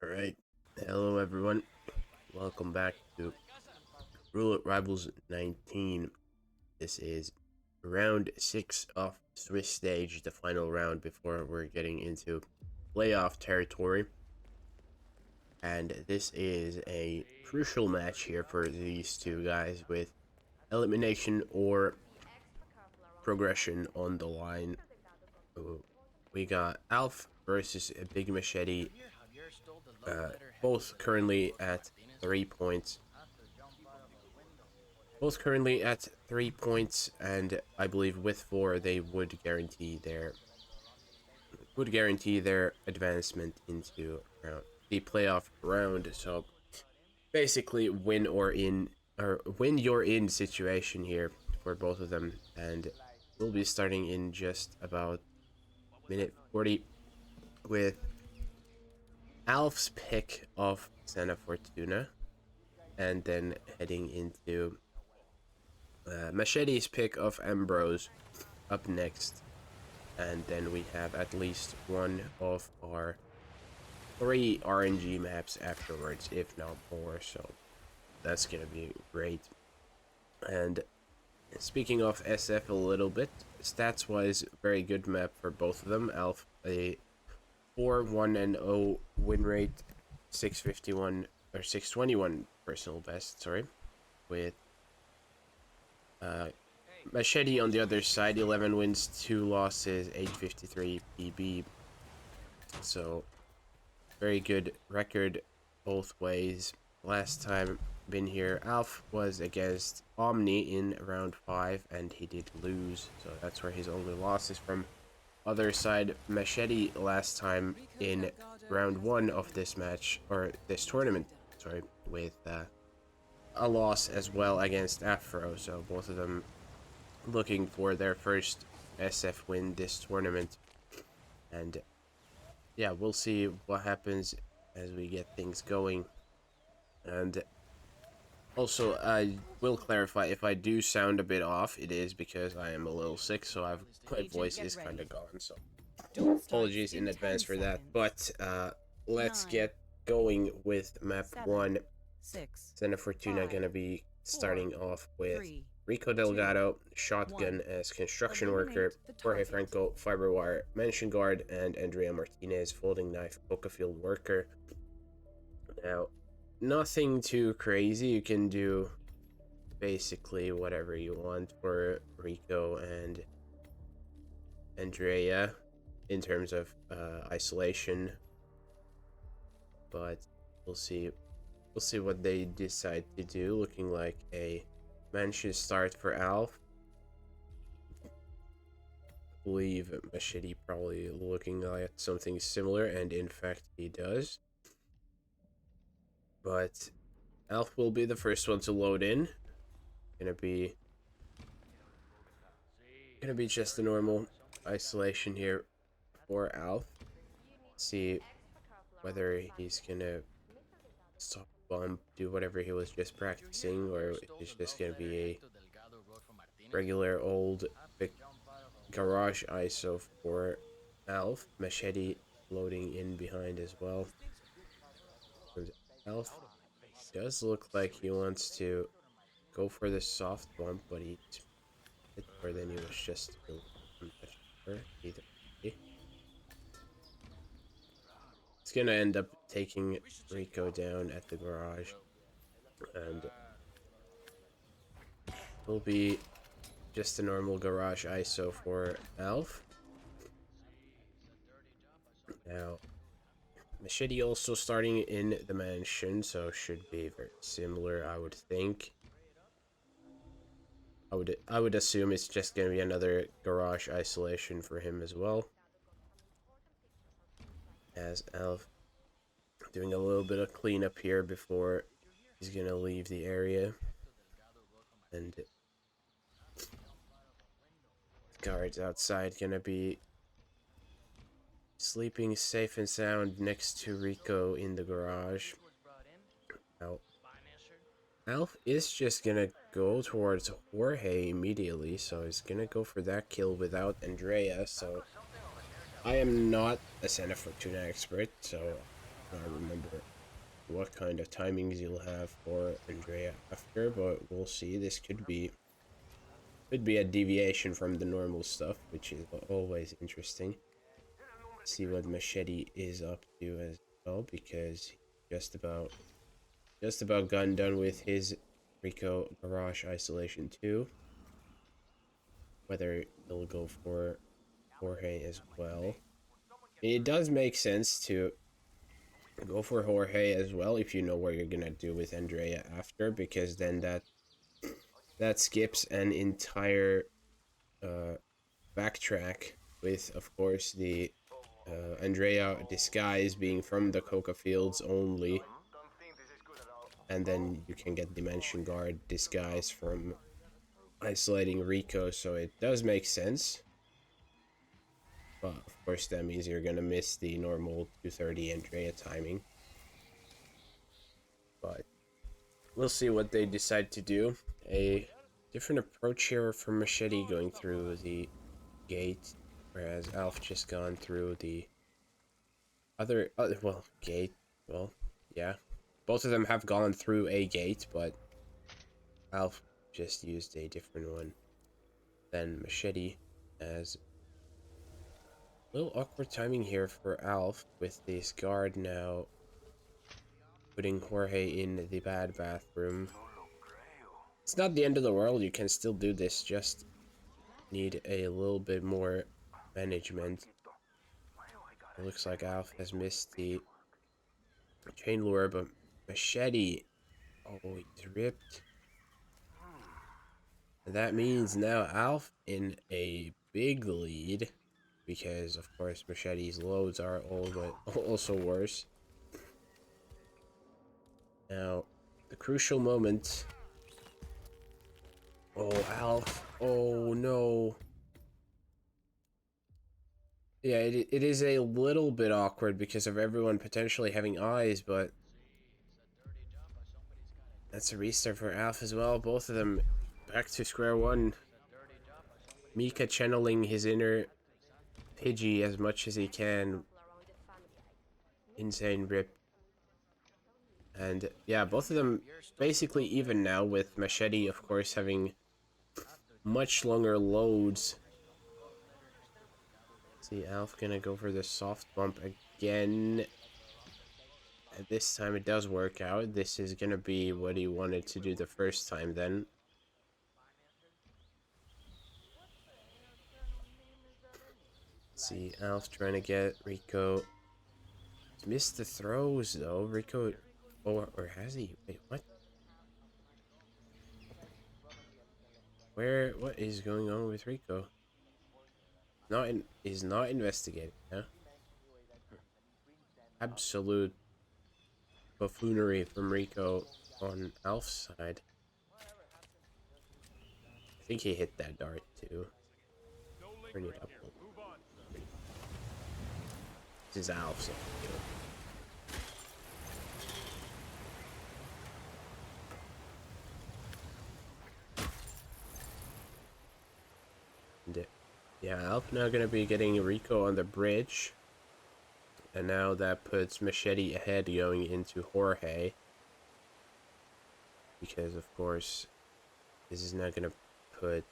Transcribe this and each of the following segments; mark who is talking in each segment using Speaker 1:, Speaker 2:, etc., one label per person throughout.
Speaker 1: Alright, hello everyone, welcome back to Roulette Rivals 19. This is round 6 of Swiss stage, the final round before we're getting into playoff territory. And this is a crucial match here for these two guys with elimination or progression on the line. We got Alph versus BigMachete, both currently at 3 points. Both currently at 3 points, and I believe with 4 they would guarantee their advancement into the playoff round. So basically, win you're in situation here for both of them, and we'll be starting in just about minute 40 with Alf's pick of Santa Fortuna, and then heading into Machete's pick of Ambrose up next, and then we have at least one of our 3 RNG maps afterwards, if not more, so that's gonna be great. And speaking of SF a little bit, stats-wise, very good map for both of them. Alph, a 4-1-0 win rate, 651 or 621 personal best, sorry, with Machete on the other side, 11 wins, 2 losses, 853 PB. So, very good record both ways. Last time been here, Alph was against Omni in round 5, and he did lose. So that's where his only loss is from. Other side, Machete last time in round 1 of this match, or this tournament, sorry, with a loss as well against Afro. So both of them looking for their first SF win this tournament, and yeah, we'll see what happens as we get things going. And also, I will clarify, if I do sound a bit off, it is because I am a little sick, so my voice is kind of gone, so apologies in advance for that. But let's get going with map 1. Santa Fortuna gonna be starting off with Rico Delgado, shotgun as construction worker, Jorge Franco, fiber wire, mansion guard, and Andrea Martinez, folding knife, coca field worker. Now, nothing too crazy. You can do basically whatever you want for Rico and Andrea in terms of isolation, but we'll see what they decide to do. Looking like a mansion start for Alph. I believe Machete probably looking at something similar, and in fact he does. But Alph will be the first one to load in. Gonna be just a normal isolation here for Alph. See whether he's gonna stop bump, do whatever he was just practicing, or it's just gonna be a regular old big garage ISO for Alph. Machete loading in behind as well. And Alph does look like he wants to go for the soft bump, but he's hit more than he was just either way. He's gonna end up taking Rico down at the garage, and will be just a normal garage ISO for Alph. Now, Machete also starting in the mansion, so should be very similar, I would think. I would assume it's just gonna be another garage isolation for him as well. As Alph doing a little bit of cleanup here before he's gonna leave the area, and guards outside gonna be sleeping safe and sound next to Rico in the garage. Now, Alph is just gonna go towards Jorge immediately, so he's gonna go for that kill without Andrea. So I am not a Santa Fortuna expert, so I remember what kind of timings you'll have for Andrea after, but we'll see. This could be a deviation from the normal stuff, which is always interesting. See what Machete is up to as well, because he's just about gotten done with his Rico Garage Isolation 2. Whether he'll go for Jorge as well. It does make sense to go for Jorge as well if you know what you're gonna do with Andrea after, because then that skips an entire backtrack with, of course, the Andrea disguise being from the Coca Fields only, and then you can get Dimension Guard disguise from isolating Rico, so it does make sense. But of course that means you're gonna miss the normal 230 Andrea timing. But we'll see what they decide to do. A different approach here for Machete going through the gate, whereas Alph just gone through the other well, gate. Well, yeah. Both of them have gone through a gate, but Alph just used a different one than Machete, as a little awkward timing here for Alph with this guard now putting Jorge in the bad bathroom. It's not the end of the world, you can still do this, just need a little bit more management. It looks like Alph has missed the chain lure, but Machete, oh, he's ripped. And that means now Alph in a big lead, because of course Machete's loads are all but also worse. Now, the crucial moment. Oh, Alph. Oh, no. Yeah, it is a little bit awkward because of everyone potentially having eyes, but that's a restart for Alph as well. Both of them back to square one. Mika channeling his inner Pidgey as much as he can. Insane rip. And yeah, both of them basically even now, with Machete, of course, having much longer loads. See, Alph gonna go for the soft bump again. And this time it does work out. This is gonna be what he wanted to do the first time then. See, Alph trying to get Rico. He's missed the throws though. Rico, or has he? Wait, what? What is going on with Rico? He's not investigating, huh? Absolute buffoonery from Rico on Alph's side. I think he hit that dart too. Turn it up. This is Alph's. And yeah, Alph now gonna be getting Rico on the bridge. And now that puts Machete ahead going into Jorge. Because, of course, this is now going to put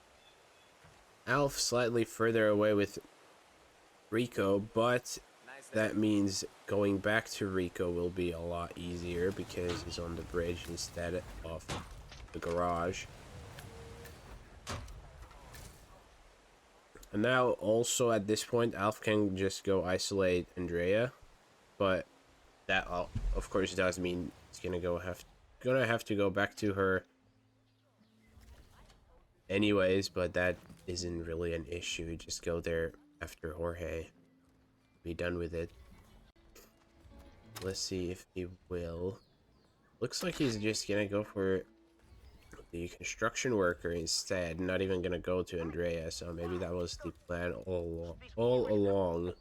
Speaker 1: Alph slightly further away with Rico. But that means going back to Rico will be a lot easier because he's on the bridge instead of the garage. And now also at this point, Alph can just go isolate Andrea, but that of course does mean it's gonna have to go back to her anyways, but that isn't really an issue. Just go there after Jorge. Be done with it. Let's see if he will. Looks like he's just gonna go for the construction worker instead, not even gonna go to Andrea, so maybe that was the plan all along.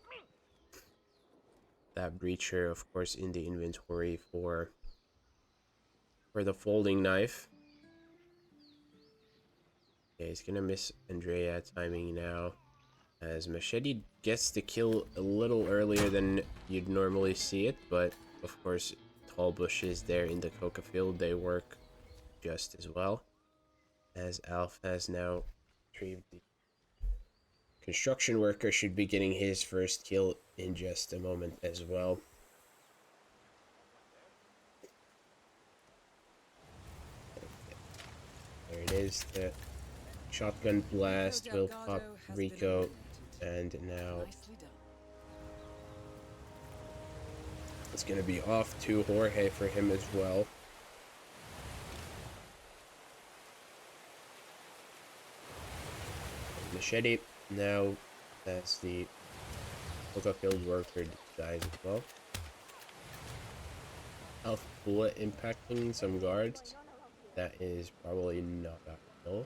Speaker 1: That breacher, of course, in the inventory for the folding knife. Okay, he's gonna miss Andrea timing now, as Machete gets the kill a little earlier than you'd normally see it, but Of course, tall bushes there in the coca field, they work just as well. As Alph has now retrieved the construction worker, should be getting his first kill in just a moment as well. There it is. The shotgun blast will pop Rico, and now it's going to be off to Jorge for him as well. Machete now as the coca field worker dies as well. Alph bullet impacting some guards. That is probably not a kill.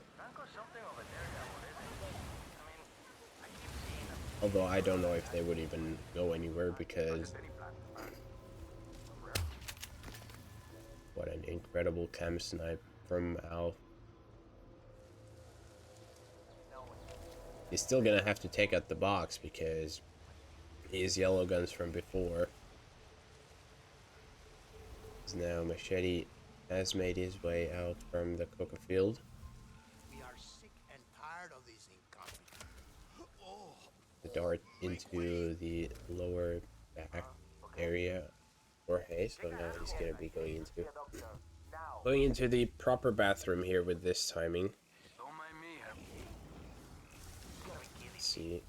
Speaker 1: Although I don't know if they would even go anywhere because what an incredible cam snipe from Alph. He's still gonna have to take out the box because his yellow guns from before. Now Machete has made his way out from the coca field.
Speaker 2: We are sick and tired of these incompetents.
Speaker 1: The dart into the lower back area for Jorge, so now he's gonna be going into the proper bathroom here with this timing. Let's see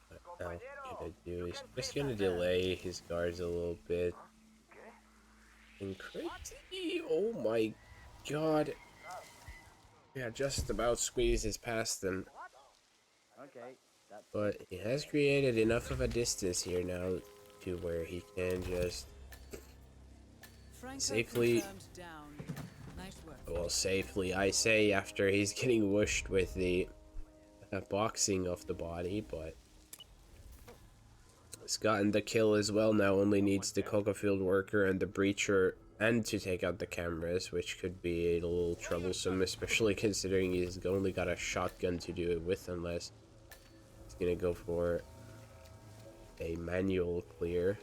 Speaker 1: what Alph gonna do. He's just gonna delay his guards a little bit. And crazy! Oh my god! Yeah, just about squeezes past them. But he has created enough of a distance here now to where he can just safely, well, safely I say after he's getting whooshed with the boxing of the body, but he's gotten the kill as well. Now only needs the coca field worker and the breacher and to take out the cameras, which could be a little troublesome, especially considering he's only got a shotgun to do it with, unless he's gonna go for a manual clear.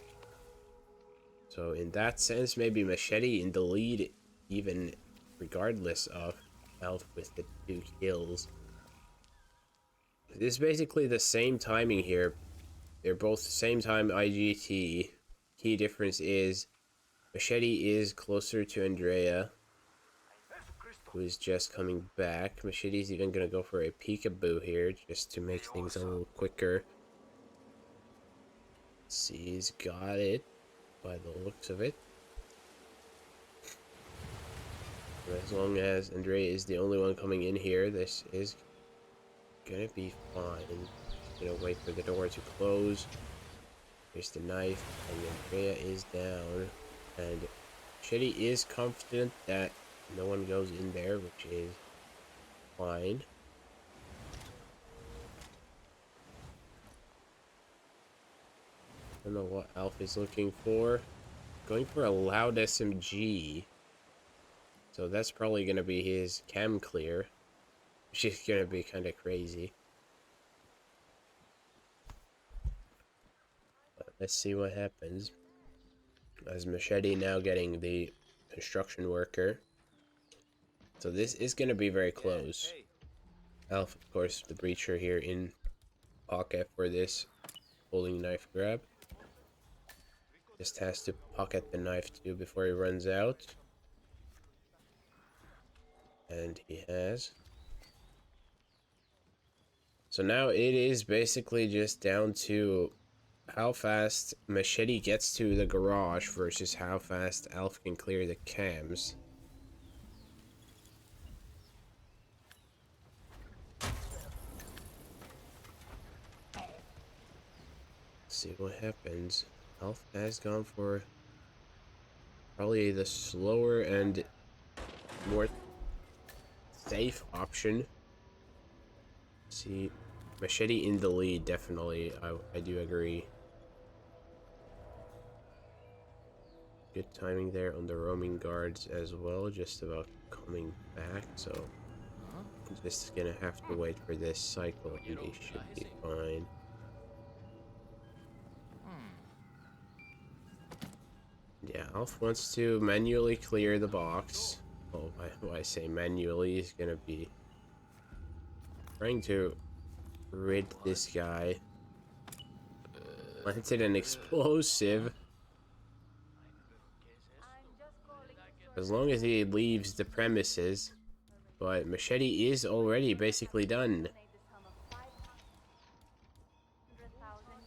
Speaker 1: So in that sense, maybe Machete in the lead, even regardless of Alph with the 2 kills. It's basically the same timing here. They're both same time IGT. Key difference is Machete is closer to Andrea, who is just coming back. Machete's even gonna go for a peekaboo here just to make things a little quicker. Let's see, he's got it by the looks of it. As long as Andrea is the only one coming in here, this is gonna be fine. Gonna wait for the door to close. Here's the knife, and Andrea is down. And Machete is confident that no one goes in there, which is fine. I don't know what Alph is looking for. Going for a loud SMG. So that's probably gonna be his cam clear, which is gonna be kind of crazy. But let's see what happens. As Machete now getting the construction worker. So this is gonna be very close. Alph, of course, the breacher here in pocket for this holding knife grab. Just has to pocket the knife too before he runs out. And he has. So now it is basically just down to how fast Machete gets to the garage versus how fast Alph can clear the cams. Let's see what happens. Alph has gone for probably the slower and more safe option. See, Machete in the lead, definitely. I do agree. Good timing there on the roaming guards as well, just about coming back, so I'm just gonna have to wait for this cycle and they should be fine. Yeah, Alph wants to manually clear the box. Oh, when I say manually, he's gonna be trying to rid this guy. Planted an explosive. As long as he leaves the premises. But Machete is already basically done.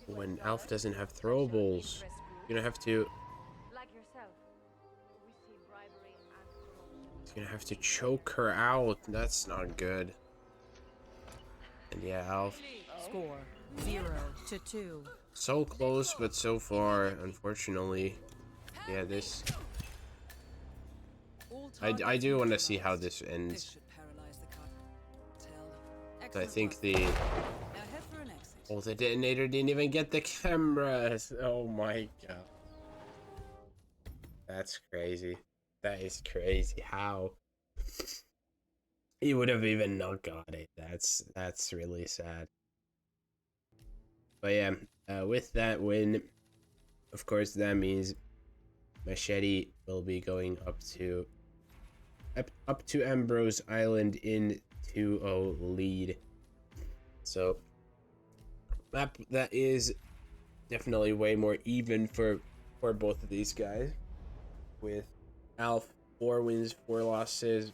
Speaker 1: When Alph doesn't have throwables, you're gonna have to... He's gonna have to choke her out. That's not good. And yeah, Alph.
Speaker 3: Score 0-2.
Speaker 1: So close, but so far, unfortunately. Yeah, this... I do want to see how this ends. I think the... Oh, the detonator didn't even get the cameras. Oh my god. That's crazy. That is crazy. How? He would have even not got it. That's really sad. But yeah, with that win, of course, that means Machete will be going up to Ambrose Island in 2-0 lead. So that is definitely way more even for both of these guys. With Alph 4 wins, 4 losses,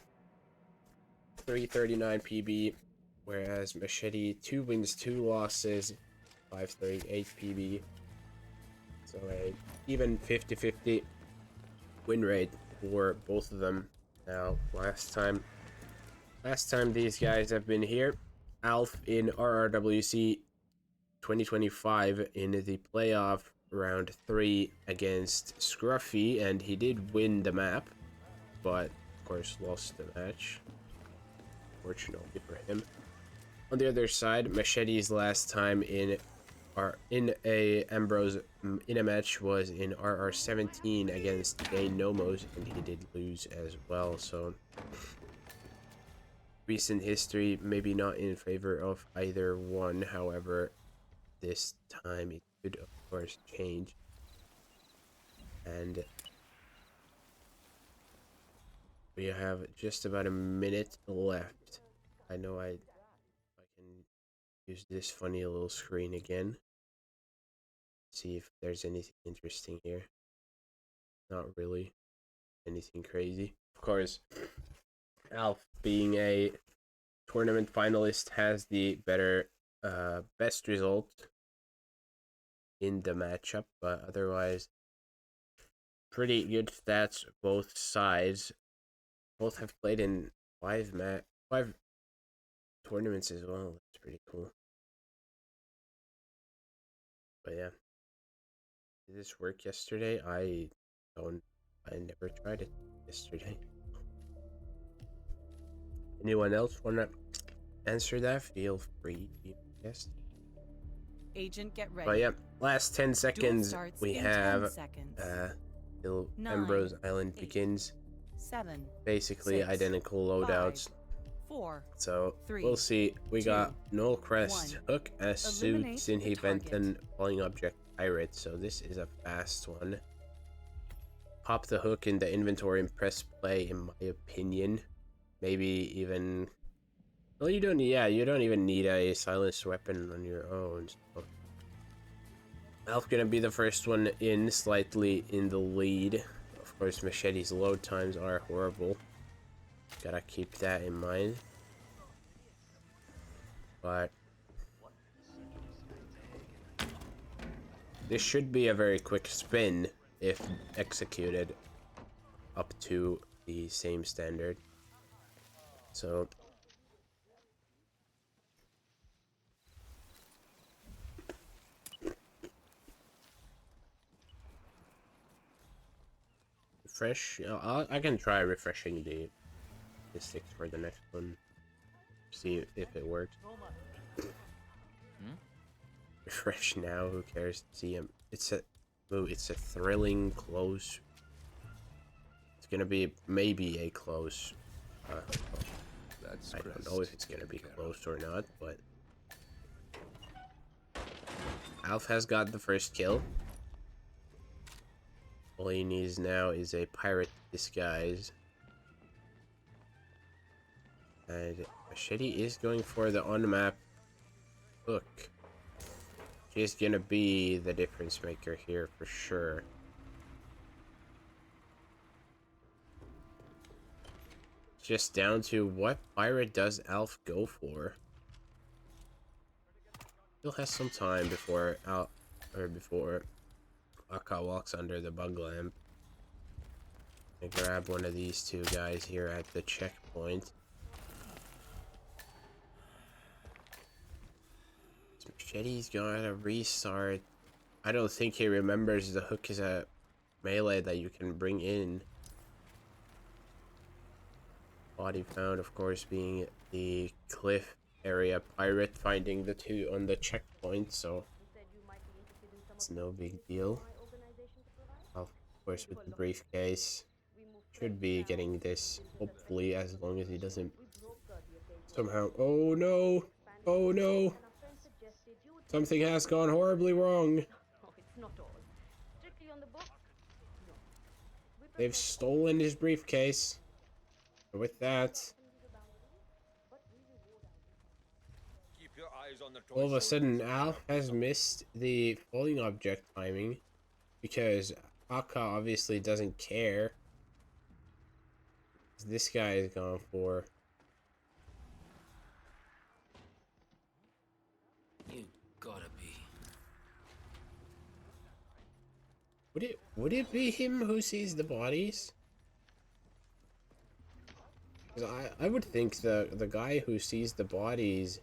Speaker 1: 339 PB, whereas Machete 2 wins, 2 losses, 538 PB. So a even 50-50 win rate for both of them. Now, last time these guys have been here, Alph in RRWC 2025 in the playoff round 3 against Scruffy, and he did win the map, but of course lost the match, fortunately for him. On the other side, Machete's last time in Ambrose in a match was in RR17 against Dane Nomos, and he did lose as well. So recent history maybe not in favor of either one. However, this time it could of course change. And we have just about a minute left. I know I can use this funny little screen again. See if there's anything interesting here. Not really anything crazy. Of course, Alph, being a tournament finalist, has the better best result in the matchup, but otherwise pretty good stats both sides. Both have played in 5 tournaments as well. That's pretty cool. But yeah, did this work yesterday? I never tried it yesterday. Anyone else wanna answer that? Feel free. Yes.
Speaker 3: Agent, get ready.
Speaker 1: But yeah, last 10 seconds we have till Ambrose Island
Speaker 3: 8,
Speaker 1: begins.
Speaker 3: 7,
Speaker 1: Basically
Speaker 3: 6,
Speaker 1: identical loadouts.
Speaker 3: 5, 4,
Speaker 1: So
Speaker 3: 3,
Speaker 1: we'll see. We
Speaker 3: 2,
Speaker 1: got Null Crest,
Speaker 3: 1.
Speaker 1: Hook as
Speaker 3: Eliminate
Speaker 1: suits,
Speaker 3: the target.
Speaker 1: Inhibenton, Falling Object, Pirate. So this is a fast one. Pop the hook in the inventory and press play, in my opinion. Maybe even... Well, you don't even need a silenced weapon on your own. So. Alph gonna be the first one in, slightly in the lead. Of course, Machete's load times are horrible. Gotta keep that in mind. But this should be a very quick spin if executed up to the same standard. So refresh. I can try refreshing the sticks for the next one. See if it works. Refresh now. Who cares? See him. It's a thrilling close. It's gonna be maybe a close. I don't know if it's gonna be close or not, but Alph has got the first kill. All he needs now is a pirate disguise. And Machete is going for the on-map hook. She's gonna be the difference maker here for sure. Just down to what pirate does Alph go for? Still has some time before before Akka walks under the bug lamp. And grab one of these two guys here at the checkpoint. Machete's gonna restart. I don't think he remembers the hook is a melee that you can bring in. Body found, of course, being the cliff area pirate finding the two on the checkpoint, so it's no big deal. Of course, with the briefcase, should be getting this, hopefully, as long as he doesn't somehow... Oh no! Oh no! Something has gone horribly wrong. They've stolen his briefcase. With that, all of a sudden, Alph has missed the falling object timing because Akka obviously doesn't care. This guy is gone for.
Speaker 4: You gotta be.
Speaker 1: Would it be him who sees the bodies? I would think the guy who sees the bodies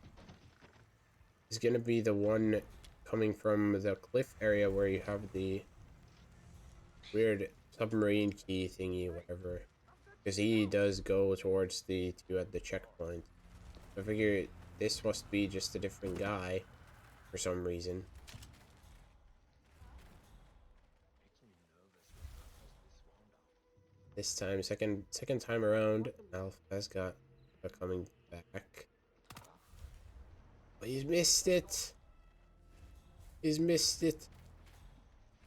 Speaker 1: is gonna be the one coming from the cliff area where you have the weird submarine key thingy, whatever. Because he does go towards the two at the checkpoint. I figure this must be just a different guy for some reason. This time, second time around, Alph has got coming back. But he's missed it. He's missed it.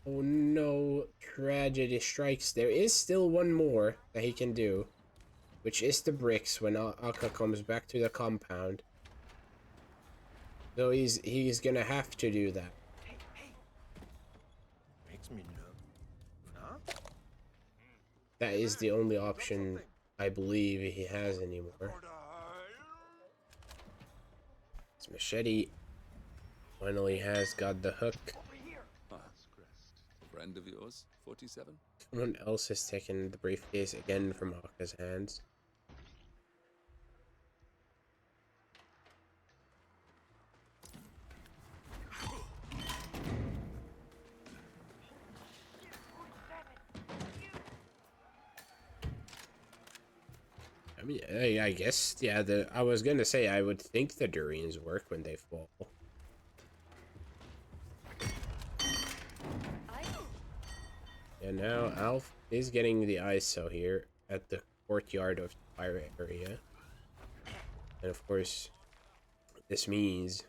Speaker 1: Oh no, tragedy strikes. There is still one more that he can do, which is the bricks when Akka comes back to the compound. So he's gonna have to do that.
Speaker 2: Makes me nervous. Huh?
Speaker 1: That is the only option I believe he has anymore. This Machete finally has got the hook.
Speaker 4: Ah, friend of yours, 47?
Speaker 1: Someone else has taken the briefcase again from Akka's hands. I mean, I guess, yeah, I was gonna say, I would think the durians work when they fall. And now Alph is getting the ISO here at the courtyard of the pirate area. And of course, this means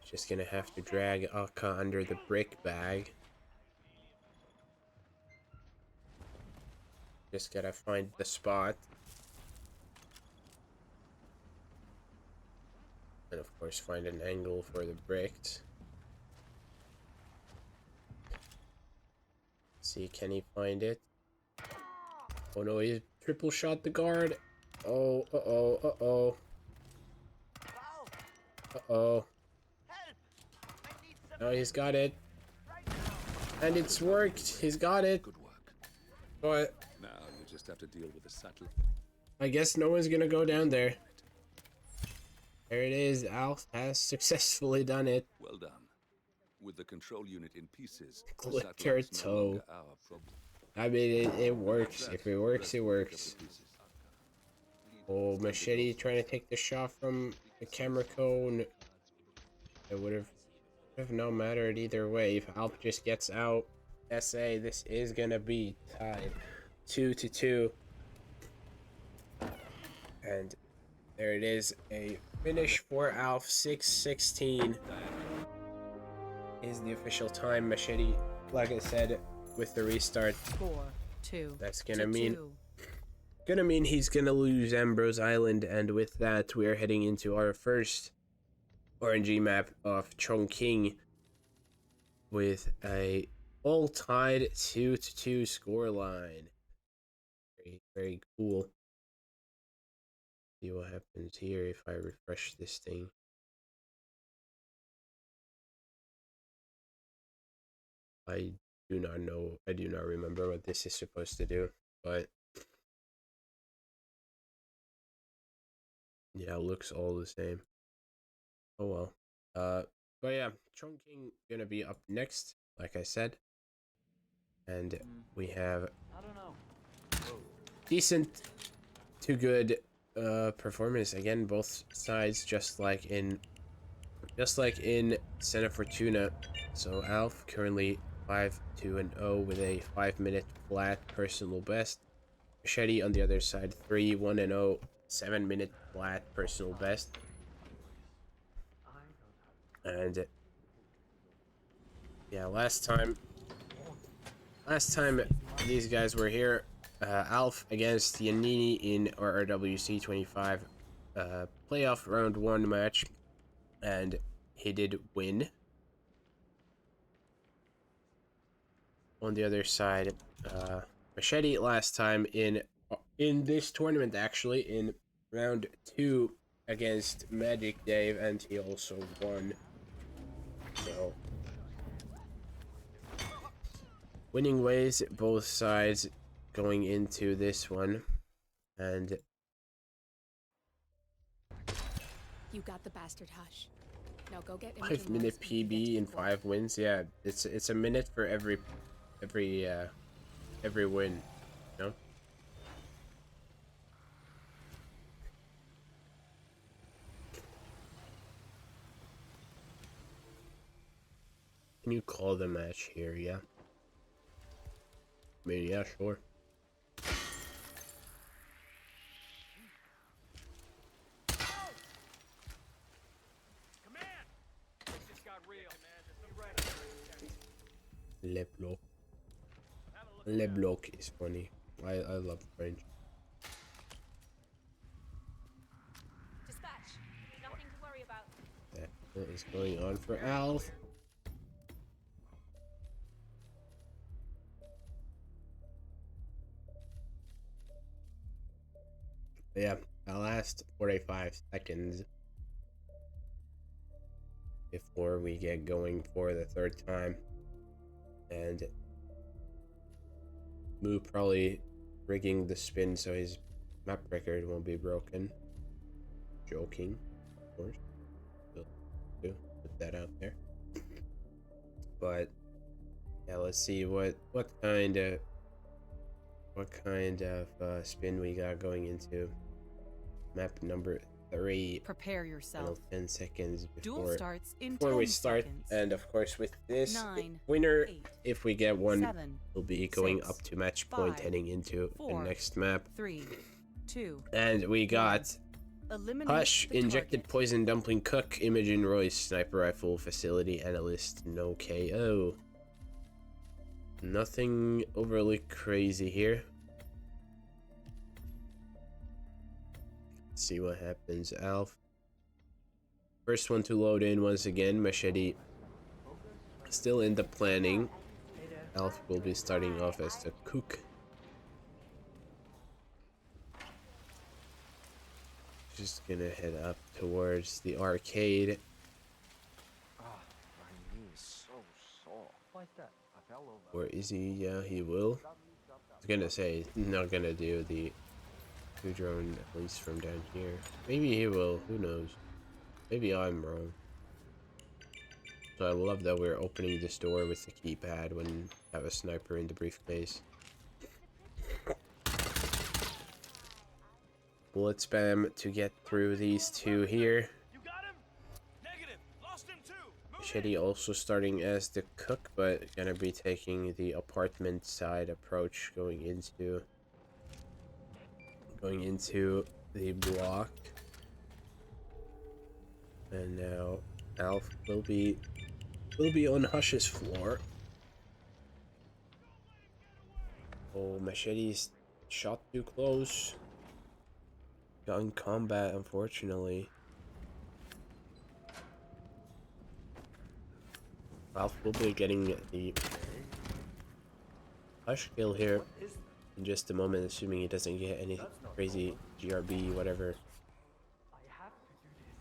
Speaker 1: just gonna have to drag Akka under the brick bag. Just gotta find the spot. And of course find an angle for the bricks. See, can he find it? Oh no, he triple shot the guard. Oh, uh-oh, uh-oh. Uh-oh. No, he's got it. And it's worked. He's got it.
Speaker 4: Good work.
Speaker 1: But
Speaker 4: Now you just have to deal with the subtle.
Speaker 1: I guess no one's gonna go down there. There it is. Alph has successfully done it.
Speaker 4: Well done. With the control unit in pieces, the
Speaker 1: Click
Speaker 4: satellite's
Speaker 1: your
Speaker 4: no
Speaker 1: toe.
Speaker 4: longer our problem.
Speaker 1: I mean, it works. If it works, it works.
Speaker 4: Pieces.
Speaker 1: Oh, Machete trying to take the shot from the camera cone. It would have no mattered either way. If Alph just gets out, SA, this is gonna be tied 2-2. And there it is, a finish for Alph, 6-16. is the official time. Machete, like I said, with the restart,
Speaker 3: 4, 2.
Speaker 1: that's
Speaker 3: to
Speaker 1: gonna mean
Speaker 3: 2.
Speaker 1: he's gonna lose Ambrose Island, and with that, we are heading into our first RNG map of Chongqing with a all tied 2-2 scoreline. Very, very cool. See what happens here if I refresh this thing. I do not know. I do not remember what this is supposed to do, but yeah, it looks all the same. Oh well. But yeah, Chongqing gonna be up next, like I said, and we have decent to good performance again. Both sides, just like in Center Fortuna. So Alph currently 5-2-0 with a 5-minute flat personal best. Machete on the other side 3-1-0, 7-minute flat personal best. And yeah, last time these guys were here, Alph against Yanini in RRWC25 playoff round 1 match, and he did win. On the other side, Machete last time in this tournament, actually in round 2 against Magic Dave, and he also won. So winning ways both sides going into this one, and
Speaker 5: You got the bastard, Hush. Now go get
Speaker 1: 5-minute PB and 5 wins. Yeah, it's a minute for every win, you know? Can you call the match here? Yeah. I mean, yeah, sure. Le bloc. Le bloc is funny. I love French.
Speaker 5: Dispatch. Nothing to worry about.
Speaker 1: What is going on for Alph? Yeah, the last 45 seconds before we get going for the third time. And Moo probably rigging the spin so his map record won't be broken. Joking, of course. Do put that out there. But yeah, let's see what kind of spin we got going into map number 3.
Speaker 3: Prepare yourself.
Speaker 1: 10 seconds
Speaker 3: Duel
Speaker 1: before
Speaker 3: starts in
Speaker 1: we
Speaker 3: 10
Speaker 1: start,
Speaker 3: seconds.
Speaker 1: and of course with this
Speaker 3: 9,
Speaker 1: winner,
Speaker 3: 8,
Speaker 1: if we get one,
Speaker 3: 7,
Speaker 1: will be going
Speaker 3: 6,
Speaker 1: up to match point
Speaker 3: 5,
Speaker 1: heading into
Speaker 3: 4,
Speaker 1: the next map.
Speaker 3: 3, 2.
Speaker 1: And we got
Speaker 3: Eliminate
Speaker 1: Hush,
Speaker 3: the
Speaker 1: Injected
Speaker 3: target.
Speaker 1: Poison Dumpling Cook, Imogen Royce, Sniper Rifle, Facility Analyst, no KO. Nothing overly crazy here. Let's see what happens. Alph. First one to load in once again. Machete still in the planning. Alph will be starting off as the cook. Just gonna head up towards the arcade. Or is he? Yeah, he will. I was gonna say, he's not gonna do the two drone, at least from down here. Maybe he will, who knows. Maybe I'm wrong. So I love that we're opening this door with the keypad when you have a sniper in the briefcase. Bullet spam to get through these two here. Machete also starting as the cook, but gonna be taking the apartment side approach going into the block. And now Alph will be will be on Hush's floor. Oh, Machete's shot too close. Got in combat, unfortunately. Alph will be getting the Hush kill here in just a moment, assuming he doesn't get any crazy GRB, whatever.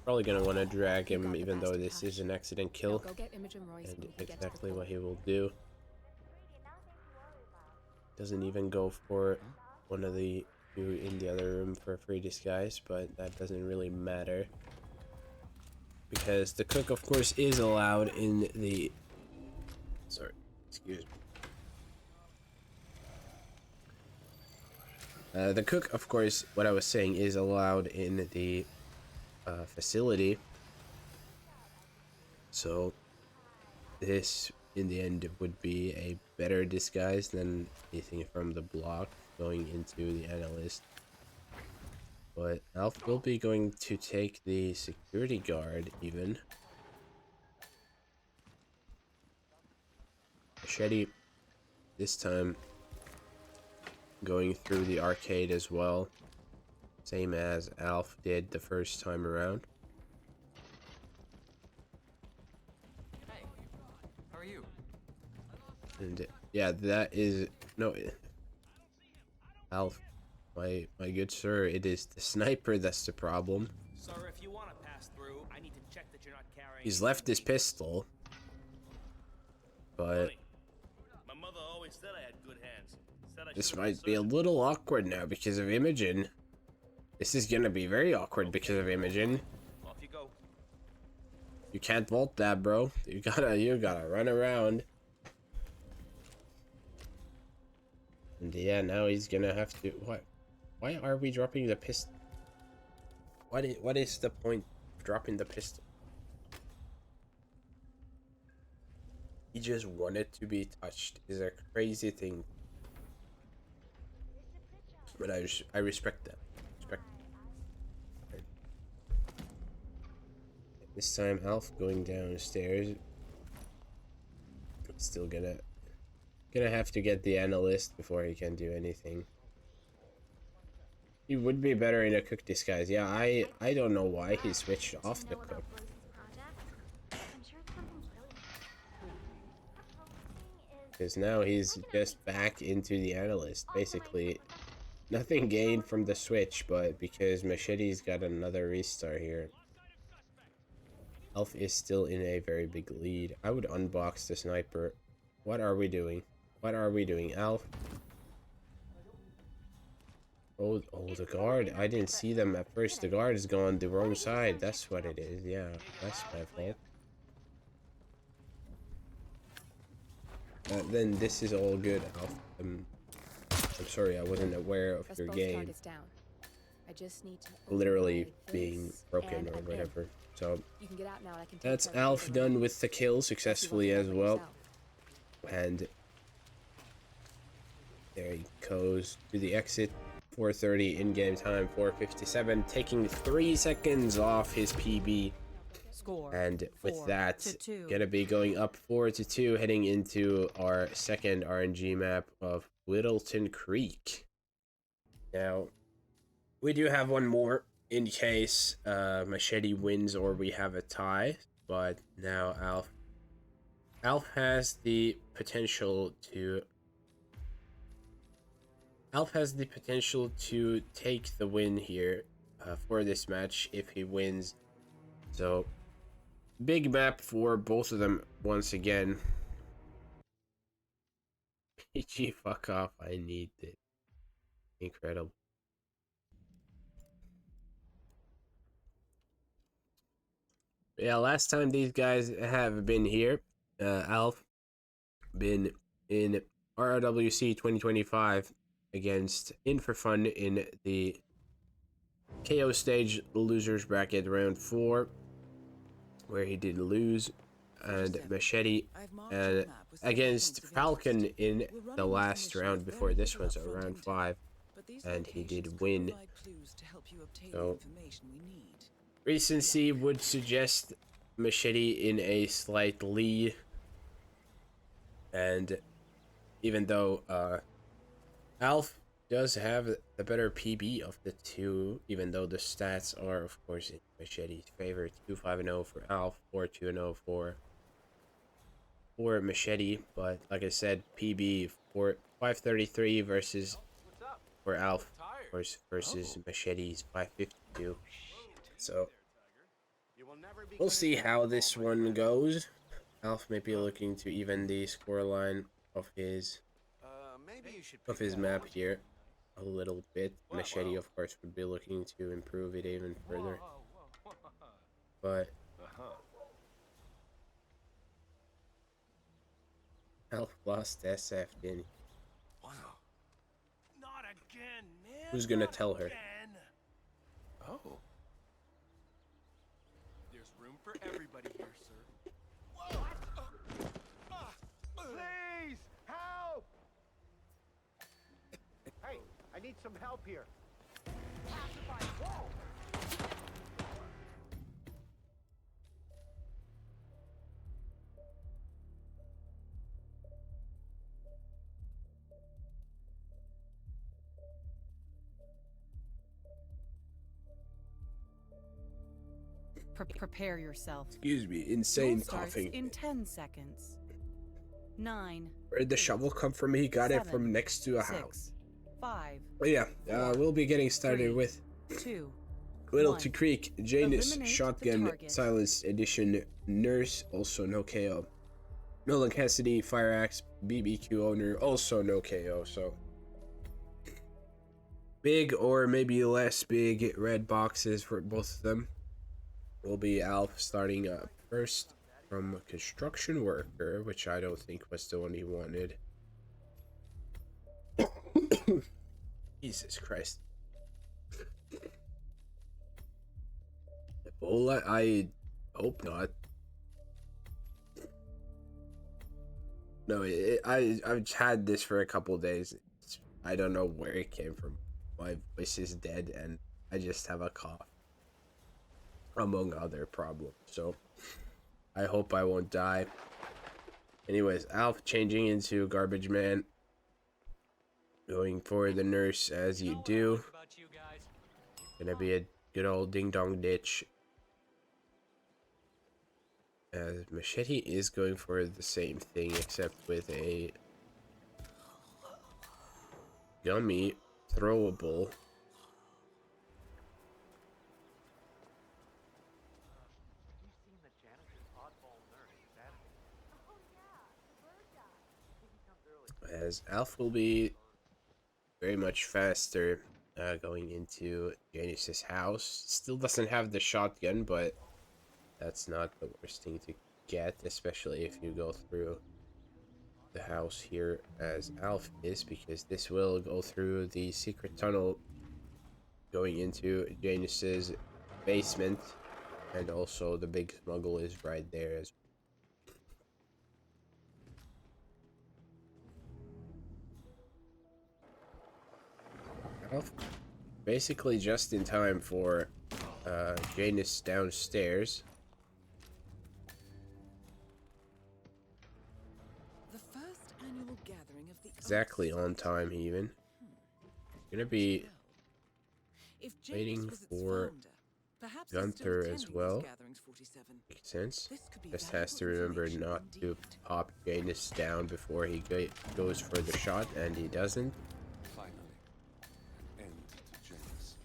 Speaker 1: Probably gonna want to drag him, even though this is an accident kill.
Speaker 5: Go get Imogen Royce
Speaker 1: And
Speaker 5: when we get to the
Speaker 1: exactly what
Speaker 5: clinic.
Speaker 1: he will do. Doesn't even go for one of the two in the other room for a free disguise, but that doesn't really matter. Because the cook, of course, is allowed in the... Sorry, excuse me. The cook, of course, what I was saying, is allowed in the facility. So this, in the end, would be a better disguise than anything from the block going into the analyst. But Alph will be going to take the security guard, even. Machete, this time, going through the arcade as well. Same as Alph did the first time around.
Speaker 6: Hey, how are you?
Speaker 1: And yeah, that is... No, Alph, my good sir, it is the sniper that's the problem.
Speaker 7: Sir, if you want to pass through, I need to check that you're not carrying...
Speaker 1: He's left his pistol. But
Speaker 7: Funny. My mother always said I had good hands. Said I
Speaker 1: this
Speaker 7: should've
Speaker 1: might be a
Speaker 7: served.
Speaker 1: little awkward now because of Imogen. This is gonna be very awkward because of Imogen.
Speaker 7: Off you go.
Speaker 1: You can't vault that, bro. You gotta run around. And yeah, now he's gonna have to... What? Why are we dropping the pistol? What is the point of dropping the pistol? He just wanted to be touched. Is a crazy thing. But I respect that. Respect. Right. This time, Alph going downstairs. Still gonna have to get the analyst before he can do anything. He would be better in a cook disguise. Yeah, I don't know why he switched off the cook. Because now he's just back into the analyst. Basically, nothing gained from the switch, but because Machete's got another restart here. Alph is still in a very big lead. I would unbox the sniper. What are we doing? What are we doing, Alph? Oh, the guard. I didn't see them at first. The guard is gone the wrong side. That's what it is. Yeah, that's my fault. Then this is all good, Alph. I'm sorry, I wasn't aware of your game
Speaker 5: Down. I just need to
Speaker 1: literally
Speaker 5: override
Speaker 1: being
Speaker 5: this
Speaker 1: broken
Speaker 5: and
Speaker 1: or
Speaker 5: an
Speaker 1: whatever.
Speaker 5: in.
Speaker 1: So
Speaker 5: You can get out now. I can take
Speaker 1: that's
Speaker 5: care of
Speaker 1: Alph
Speaker 5: everything
Speaker 1: done
Speaker 5: else.
Speaker 1: with the kill successfully as well. And there he goes to the exit. 4:30 in-game time, 4:57, taking 3 seconds off his PB.
Speaker 3: Score.
Speaker 1: And with
Speaker 3: 4
Speaker 1: that,
Speaker 3: to 2.
Speaker 1: gonna be going up 4-2, heading into our second RNG map of Whittleton Creek. Now, we do have one more in case Machete wins or we have a tie, but now Alph has the potential to take the win here for this match if he wins. So, big map for both of them once again. PG, fuck off. I need it. Incredible. Yeah, last time these guys have been here, Alph been in RRWC 2025 against In For Fun in the KO stage losers bracket round 4, where he did lose, and Machete and against Falcon in the last round before this one, so round 5, and he did win. So recency would suggest Machete in a slight lead, And even though Alph does have the better PB of the two, even though the stats are, of course, in Machete's favor. 2-5-0 for Alph, 4-2-0 for Machete. But like I said, PB for 533 versus for Alph versus Machete's 552. So we'll see how this one goes. Alph may be looking to even the scoreline of his
Speaker 2: Maybe you should
Speaker 1: map here a little bit. Machete, of course, would be looking to improve it even further. But Alph lost SF, didn't he?
Speaker 7: Not again, man.
Speaker 1: Who's gonna
Speaker 7: Not
Speaker 1: tell her?
Speaker 7: again.
Speaker 6: Oh. There's room for everybody here, sir.
Speaker 2: Please, help! Hey, I need some help here. Whoa!
Speaker 3: Prepare yourself.
Speaker 1: Excuse me, insane
Speaker 3: Duel starts
Speaker 1: coughing.
Speaker 3: in 10 seconds. 9.
Speaker 1: Where did the shovel come from? He got it from next to a
Speaker 3: 6,
Speaker 1: house.
Speaker 3: 5.
Speaker 1: But yeah, we'll be getting started
Speaker 3: 3,
Speaker 1: with
Speaker 3: 2.
Speaker 1: Little
Speaker 3: 1.
Speaker 1: to Creek, Janus,
Speaker 3: Eliminate the
Speaker 1: Shotgun,
Speaker 3: target.
Speaker 1: Silenced Edition, Nurse, also no KO. Nolan Cassidy, Fire Axe, BBQ Owner, also no KO, so. Big or maybe less big red boxes for both of them. Will be Alph starting up first from Construction Worker, which I don't think was the one he wanted. Jesus Christ. Ebola? I hope not. No, I've had this for a couple days. I don't know where it came from. My voice is dead and I just have a cough, among other problems. So I hope I won't die. Anyways, Alph changing into Garbage Man. Going for the Nurse as you do. Gonna be a good old ding dong ditch. As Machete is going for the same thing except with a gummy throwable. As Alph will be very much faster going into Janus's house. Still doesn't have the shotgun, but that's not the worst thing to get, especially if you go through the house here as Alph is, because this will go through the secret tunnel going into Janus's basement, and also the big smuggle is right there as well. Alph basically just in time for Janus downstairs.
Speaker 8: The first annual gathering of the
Speaker 1: Exactly on time even. Gonna be waiting for Gunther as well. Makes sense. Just has to remember not to pop Janus down before he goes for the shot, and he doesn't.
Speaker 4: Finally, an end to Janus.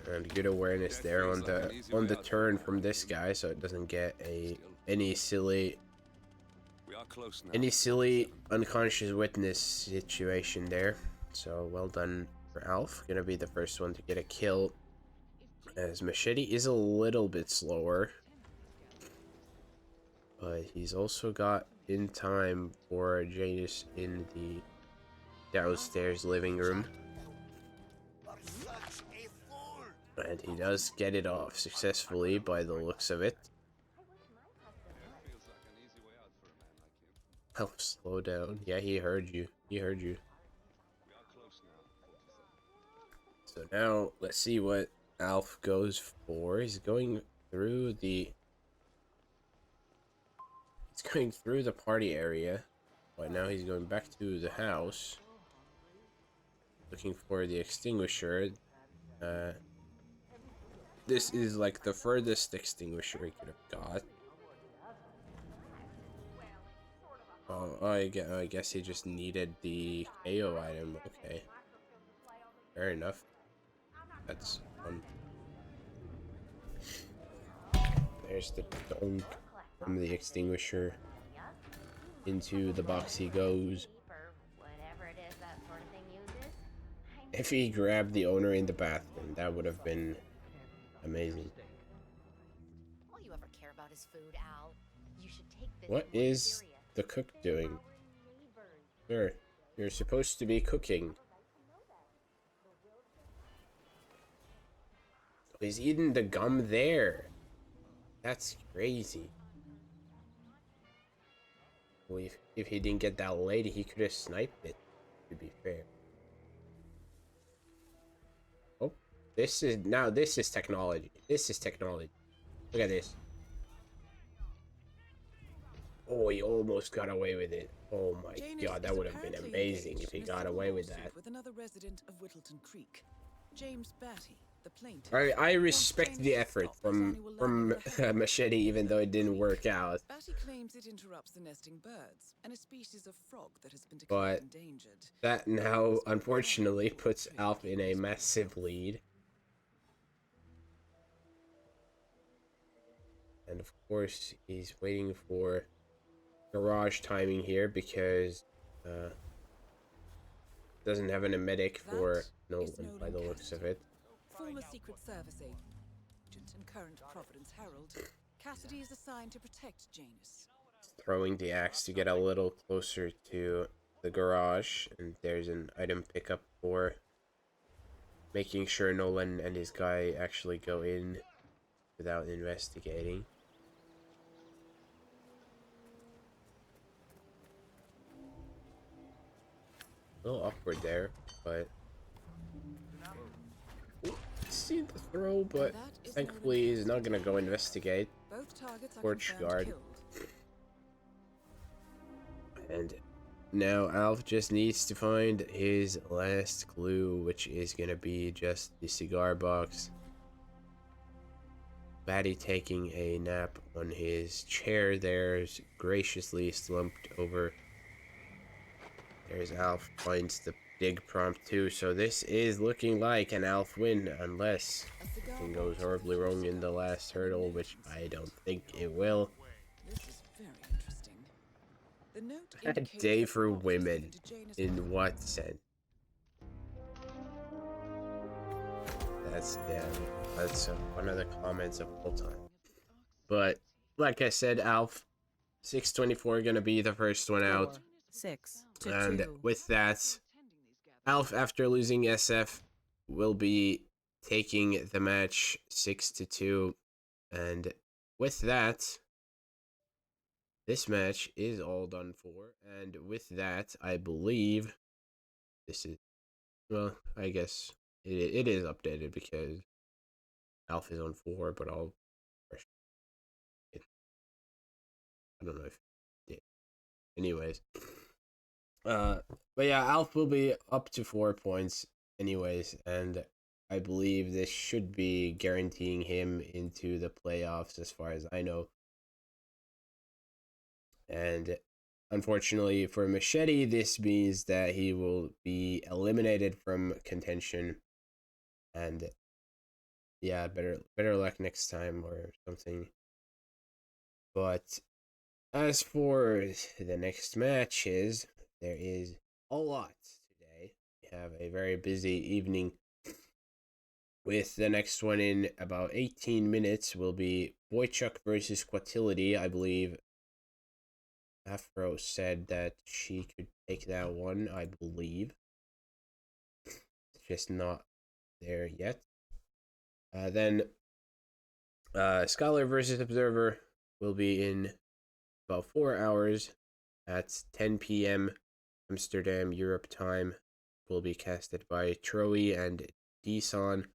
Speaker 1: And good awareness there on the turn from this guy, so it doesn't get any silly
Speaker 4: We are close now.
Speaker 1: unconscious witness situation there. So well done for Alph. Gonna be the first one to get a kill, as Machete is a little bit slower, but he's also got in time for Janus in the downstairs living room, and he does get it off successfully by the looks of it.
Speaker 4: Feels like an easy way out for a man like you.
Speaker 1: Alph, slow down. Yeah, he heard you. He heard you.
Speaker 4: We are close now. 47.
Speaker 1: So now let's see what Alph goes for. He's going through the party area. But now he's going back to the house, looking for the extinguisher. This is like the furthest extinguisher he could have got. Oh, I guess he just needed the KO item. Okay. Fair enough. That's fun. There's the dunk from the extinguisher. Into the box he goes. If he grabbed the owner in the bathroom, that would have been amazing.
Speaker 9: All you ever care about is food, Al. You should take this
Speaker 1: What
Speaker 9: more
Speaker 1: is
Speaker 9: serious.
Speaker 1: the cook doing? Sir, you're supposed to be cooking. He's eating the gum there. That's crazy. Well, if he didn't get that lady, he could have sniped it, to be fair. Oh, this is technology. This is technology. Look at this. Oh, he almost got away with it. Oh my god, that would have been amazing if he got away with that.
Speaker 8: With another resident of Whittleton Creek, James Batty, the plaintiff.
Speaker 1: I respect the effort from Machete, even though it didn't work out.
Speaker 8: Batty claims it interrupts the nesting birds and a species of frog that has been declared endangered.
Speaker 1: That now unfortunately puts Alph in a massive lead. And of course, he's waiting for garage timing here because doesn't have an medic for Nolan by the looks of it.
Speaker 8: Former Secret Service agent and current Providence Herald, Cassidy is assigned to protect Janus.
Speaker 1: Throwing the axe to get a little closer to the garage, and there's an item pickup for making sure Nolan and his guy actually go in without investigating. A little awkward there, but see the throw, but thankfully he's not gonna go investigate.
Speaker 8: Both targets are
Speaker 1: Porch guard.
Speaker 8: killed.
Speaker 1: And now Alph just needs to find his last clue, which is gonna be just the cigar box. Batty taking a nap on his chair there's graciously slumped over. There's Alph, finds the dig prompt too, so this is looking like an Alph win, unless something goes horribly wrong in the last hurdle, which I don't think it will.
Speaker 8: This is very interesting. The note
Speaker 1: A
Speaker 8: indicates
Speaker 1: day
Speaker 8: that
Speaker 1: for
Speaker 8: Fox was
Speaker 1: women.
Speaker 8: linked to Janus
Speaker 1: In what sense? That's one of the comments of all time. But like I said, Alph 624 gonna be the first one out.
Speaker 3: 6 to
Speaker 1: And
Speaker 3: 2.
Speaker 1: with that, Alph, after losing SF, will be taking the match 6-2. And with that, this match is all done for. And with that, I believe this is, well, I guess it is updated because Alph is on 4, but I'll refresh it. I don't know if it did. Anyways. But yeah, Alph will be up to 4 points anyways, and I believe this should be guaranteeing him into the playoffs as far as I know. And unfortunately for Machete, this means that he will be eliminated from contention, and yeah, better luck next time or something. But as for the next matches, there is a lot today. We have a very busy evening with the next one in about 18 minutes will be Boychuk versus Quatility. I believe Afro said that she could take that one, I believe. It's just not there yet. Then Scholar versus Observer will be in about 4 hours at 10 p.m. Amsterdam, Europe time. Will be casted by Troy and Deson.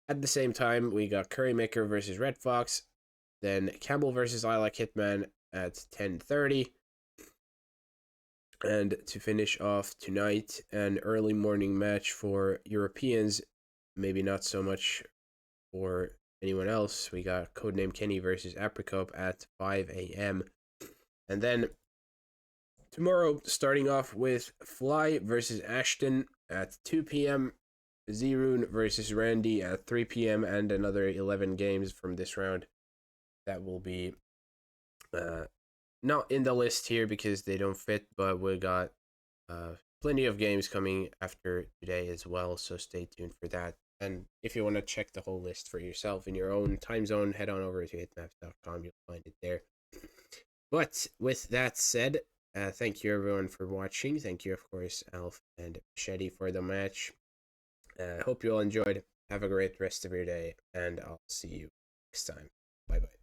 Speaker 1: At the same time, we got Currymaker versus Red Fox. Then Campbell versus I Like Hitman at 10:30. And to finish off tonight, an early morning match for Europeans, maybe not so much for anyone else. We got Codename Kenny versus Apricot at 5 a.m. And then tomorrow, starting off with Fly versus Ashton at 2 p.m. Zerun versus Randy at 3 p.m. and another 11 games from this round. That will be not in the list here because they don't fit, but we got plenty of games coming after today as well, so stay tuned for that. And if you want to check the whole list for yourself in your own time zone, head on over to hitmaps.com. You'll find it there. But with that said, thank you everyone for watching. Thank you, of course, Alph and Machete for the match. Hope you all enjoyed. Have a great rest of your day, and I'll see you next time. Bye-bye.